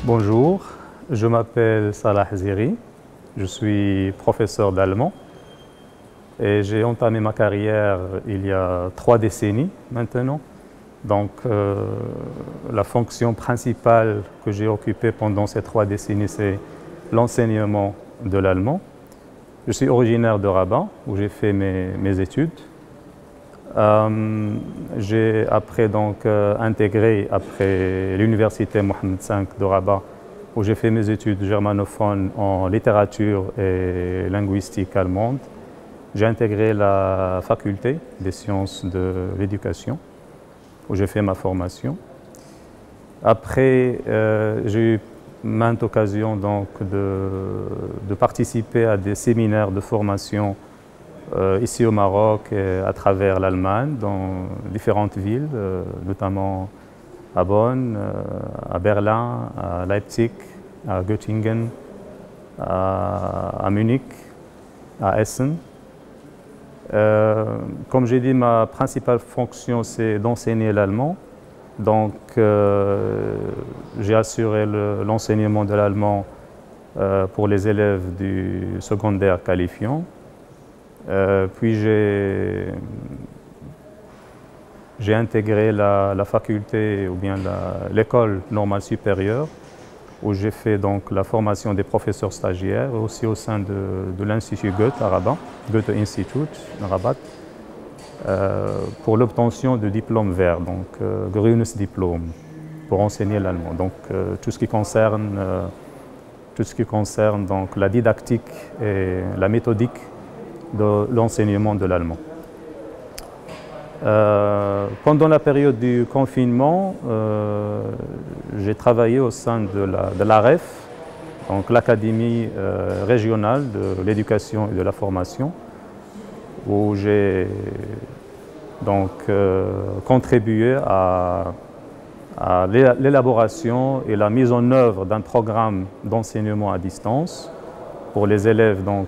Bonjour, je m'appelle Salah Ziri, je suis professeur d'allemand et j'ai entamé ma carrière il y a 3 décennies maintenant. Donc la fonction principale que j'ai occupée pendant ces 3 décennies, c'est l'enseignement de l'allemand. Je suis originaire de Rabat où j'ai fait mes études. J'ai après intégré après l'université Mohammed V de Rabat où j'ai fait mes études germanophones en littérature et linguistique allemande. J'ai intégré la faculté des sciences de l'éducation où j'ai fait ma formation. Après, j'ai eu maintes occasions de participer à des séminaires de formation ici au Maroc et à travers l'Allemagne, dans différentes villes, notamment à Bonn, à Berlin, à Leipzig, à Göttingen, à Munich, à Essen. Comme j'ai dit, ma principale fonction, c'est d'enseigner l'allemand. Donc, j'ai assuré l'enseignement de l'allemand pour les élèves du secondaire qualifiant. Puis j'ai intégré la faculté ou bien l'école normale supérieure où j'ai fait donc la formation des professeurs stagiaires aussi au sein de l'Institut Goethe à Rabat, Goethe Institut à Rabat, pour l'obtention de diplôme vert, donc Grünes Diplom, pour enseigner l'allemand. Donc tout ce qui concerne donc la didactique et la méthodique de l'enseignement de l'allemand. Pendant la période du confinement, j'ai travaillé au sein de l'AREF, donc l'Académie régionale de l'éducation et de la formation, où j'ai donc contribué à l'élaboration et la mise en œuvre d'un programme d'enseignement à distance pour les élèves donc,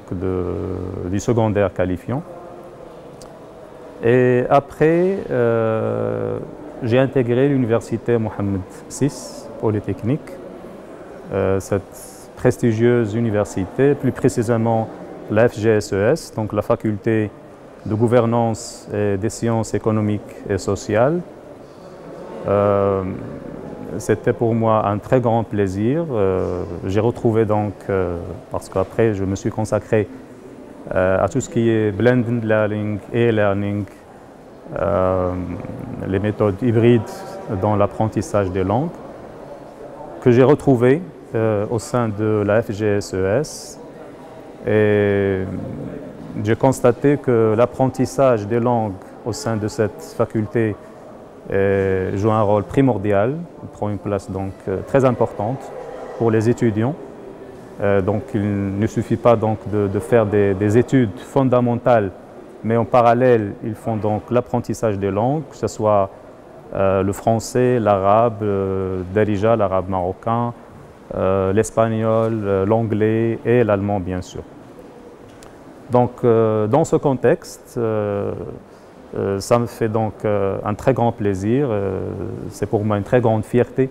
du secondaire qualifiant. Et après, j'ai intégré l'université Mohammed VI Polytechnique, cette prestigieuse université, plus précisément la FGSES, donc la faculté de gouvernance et des sciences économiques et sociales. C'était pour moi un très grand plaisir. J'ai retrouvé donc, parce qu'après je me suis consacré à tout ce qui est blended learning et learning, les méthodes hybrides dans l'apprentissage des langues, que j'ai retrouvé au sein de la FGSES. Et j'ai constaté que l'apprentissage des langues au sein de cette faculté joue un rôle primordial, prend une place donc très importante pour les étudiants. Donc il ne suffit pas donc de faire des études fondamentales, mais en parallèle, ils font donc l'apprentissage des langues, que ce soit le français, l'arabe, Darija, l'arabe marocain, l'espagnol, l'anglais et l'allemand bien sûr. Donc dans ce contexte, ça me fait donc un très grand plaisir, c'est pour moi une très grande fierté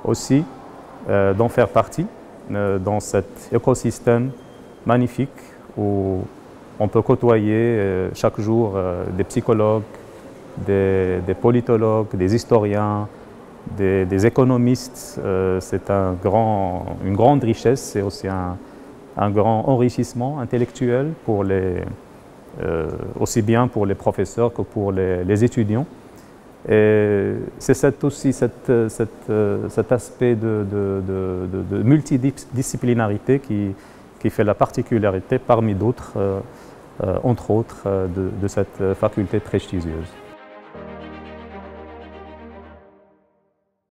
aussi d'en faire partie dans cet écosystème magnifique où on peut côtoyer chaque jour des psychologues, des politologues, des historiens, des économistes. C'est une grande richesse, c'est aussi un grand enrichissement intellectuel pour aussi bien pour les professeurs que pour les étudiants. Et c'est aussi cet aspect de multidisciplinarité qui fait la particularité parmi d'autres, entre autres, de cette faculté prestigieuse.